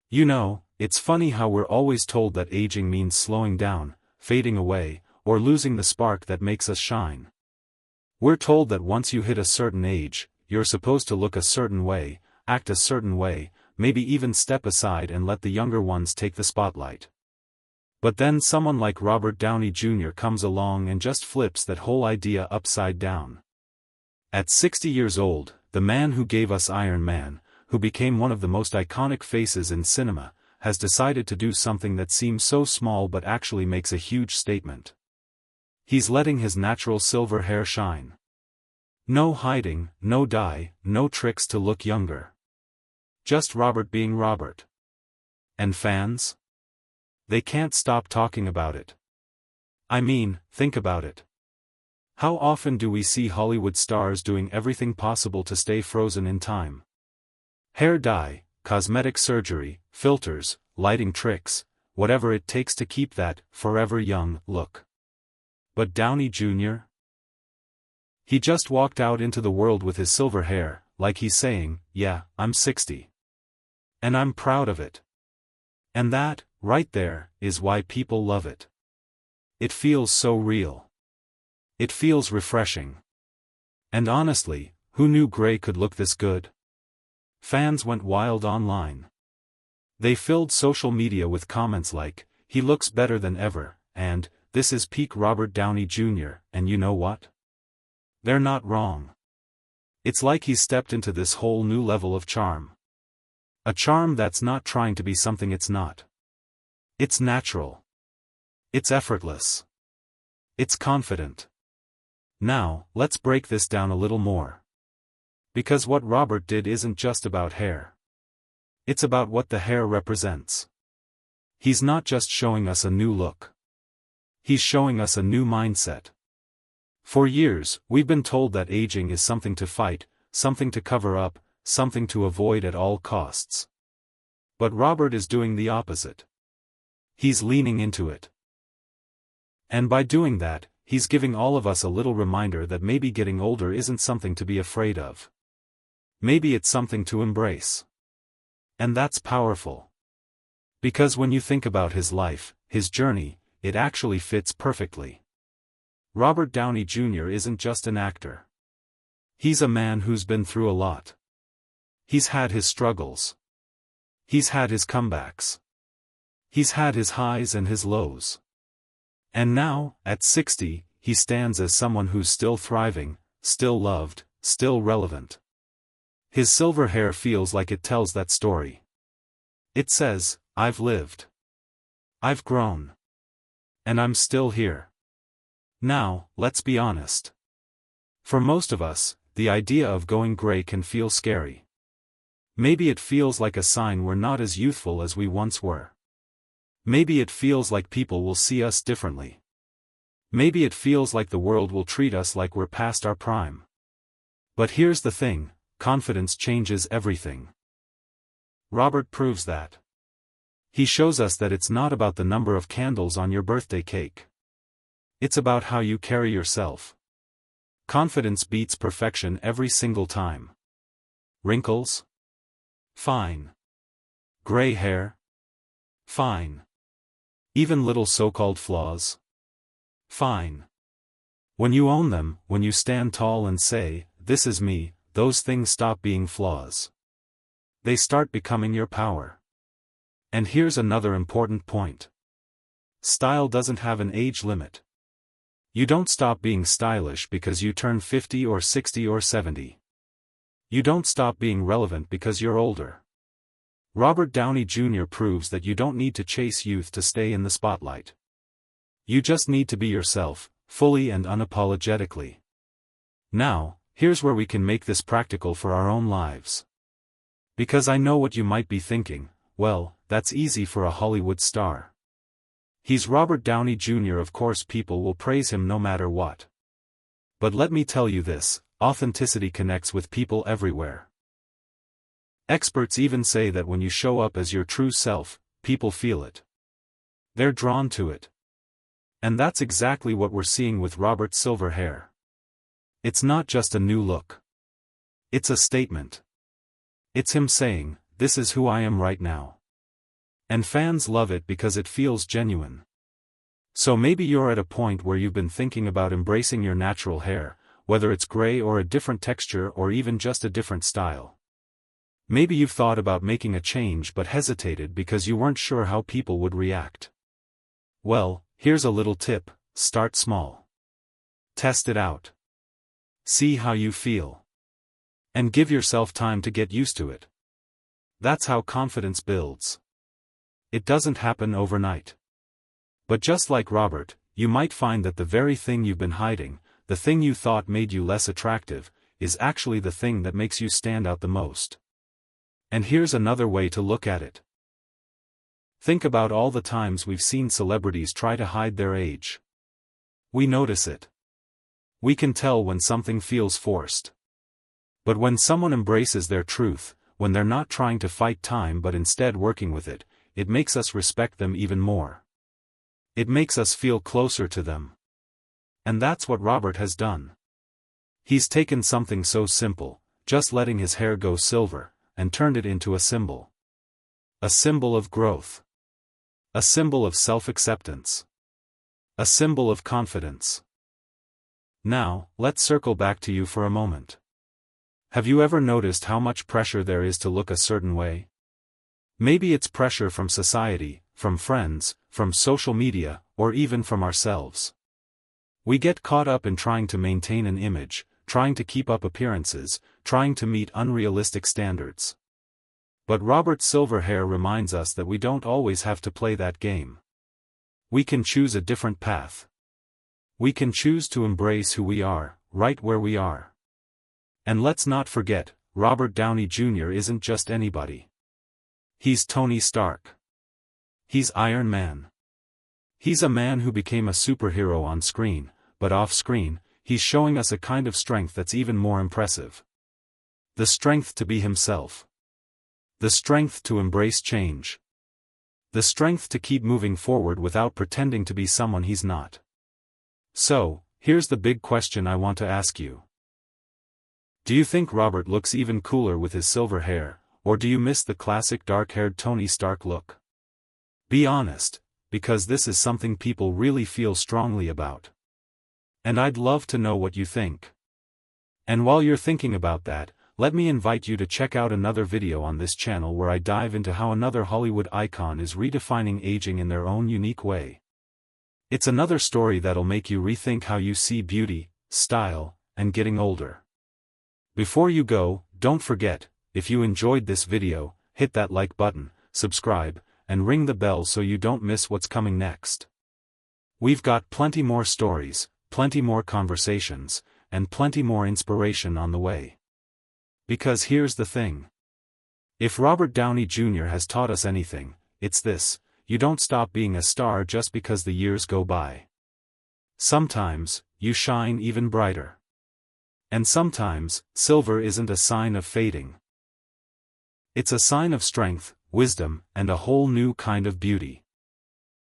You know, it's funny how we're always told that aging means slowing down, fading away, or losing the spark that makes us shine. We're told that once you hit a certain age, you're supposed to look a certain way, act a certain way, maybe even step aside and let the younger ones take the spotlight. But then someone like Robert Downey Jr. comes along and just flips that whole idea upside down. At 60 years old, the man who gave us Iron Man, who became one of the most iconic faces in cinema, has decided to do something that seems so small but actually makes a huge statement. He's letting his natural silver hair shine. No hiding, no dye, no tricks to look younger. Just Robert being Robert. And fans? They can't stop talking about it. I mean, think about it. How often do we see Hollywood stars doing everything possible to stay frozen in time? Hair dye, cosmetic surgery, filters, lighting tricks, whatever it takes to keep that forever young look. But Downey Jr.? He just walked out into the world with his silver hair, like he's saying, yeah, I'm 60. And I'm proud of it. And that, right there, is why people love it. It feels so real. It feels refreshing. And honestly, who knew gray could look this good? Fans went wild online. They filled social media with comments like, he looks better than ever, and, this is peak Robert Downey Jr., and you know what? They're not wrong. It's like he's stepped into this whole new level of charm. A charm that's not trying to be something it's not. It's natural. It's effortless. It's confident. Now, let's break this down a little more. Because what Robert did isn't just about hair. It's about what the hair represents. He's not just showing us a new look. He's showing us a new mindset. For years, we've been told that aging is something to fight, something to cover up, something to avoid at all costs. But Robert is doing the opposite. He's leaning into it. And by doing that, he's giving all of us a little reminder that maybe getting older isn't something to be afraid of. Maybe it's something to embrace. And that's powerful. Because when you think about his life, his journey, it actually fits perfectly. Robert Downey Jr. isn't just an actor. He's a man who's been through a lot. He's had his struggles. He's had his comebacks. He's had his highs and his lows. And now, at 60, he stands as someone who's still thriving, still loved, still relevant. His silver hair feels like it tells that story. It says, I've lived. I've grown. And I'm still here. Now, let's be honest. For most of us, the idea of going gray can feel scary. Maybe it feels like a sign we're not as youthful as we once were. Maybe it feels like people will see us differently. Maybe it feels like the world will treat us like we're past our prime. But here's the thing, confidence changes everything. Robert proves that. He shows us that it's not about the number of candles on your birthday cake. It's about how you carry yourself. Confidence beats perfection every single time. Wrinkles? Fine. Gray hair? Fine. Even little so-called flaws? Fine. When you own them, when you stand tall and say, this is me, those things stop being flaws. They start becoming your power. And here's another important point. Style doesn't have an age limit. You don't stop being stylish because you turn 50 or 60 or 70. You don't stop being relevant because you're older. Robert Downey Jr. proves that you don't need to chase youth to stay in the spotlight. You just need to be yourself, fully and unapologetically. Now, here's where we can make this practical for our own lives. Because I know what you might be thinking, well, that's easy for a Hollywood star. He's Robert Downey Jr. Of course people will praise him no matter what. But let me tell you this, authenticity connects with people everywhere. Experts even say that when you show up as your true self, people feel it. They're drawn to it. And that's exactly what we're seeing with Robert's silver hair. It's not just a new look. It's a statement. It's him saying, this is who I am right now. And fans love it because it feels genuine. So maybe you're at a point where you've been thinking about embracing your natural hair, whether it's gray or a different texture or even just a different style. Maybe you've thought about making a change but hesitated because you weren't sure how people would react. Well, here's a little tip: start small. Test it out. See how you feel. And give yourself time to get used to it. That's how confidence builds. It doesn't happen overnight. But just like Robert, you might find that the very thing you've been hiding, the thing you thought made you less attractive, is actually the thing that makes you stand out the most. And here's another way to look at it. Think about all the times we've seen celebrities try to hide their age. We notice it. We can tell when something feels forced. But when someone embraces their truth, when they're not trying to fight time but instead working with it, it makes us respect them even more. It makes us feel closer to them. And that's what Robert has done. He's taken something so simple, just letting his hair go silver, and turned it into a symbol. A symbol of growth. A symbol of self-acceptance. A symbol of confidence. Now, let's circle back to you for a moment. Have you ever noticed how much pressure there is to look a certain way? Maybe it's pressure from society, from friends, from social media, or even from ourselves. We get caught up in trying to maintain an image, trying to keep up appearances, trying to meet unrealistic standards. But Robert's silver hair reminds us that we don't always have to play that game. We can choose a different path. We can choose to embrace who we are, right where we are. And let's not forget, Robert Downey Jr. isn't just anybody. He's Tony Stark. He's Iron Man. He's a man who became a superhero on screen, but off-screen, he's showing us a kind of strength that's even more impressive. The strength to be himself. The strength to embrace change. The strength to keep moving forward without pretending to be someone he's not. So, here's the big question I want to ask you. Do you think Robert looks even cooler with his silver hair, or do you miss the classic dark-haired Tony Stark look? Be honest, because this is something people really feel strongly about. And I'd love to know what you think. And while you're thinking about that, let me invite you to check out another video on this channel where I dive into how another Hollywood icon is redefining aging in their own unique way. It's another story that'll make you rethink how you see beauty, style, and getting older. Before you go, don't forget, if you enjoyed this video, hit that like button, subscribe, and ring the bell so you don't miss what's coming next. We've got plenty more stories, plenty more conversations, and plenty more inspiration on the way. Because here's the thing. If Robert Downey Jr. has taught us anything, it's this: you don't stop being a star just because the years go by. Sometimes, you shine even brighter. And sometimes, silver isn't a sign of fading. It's a sign of strength, wisdom, and a whole new kind of beauty.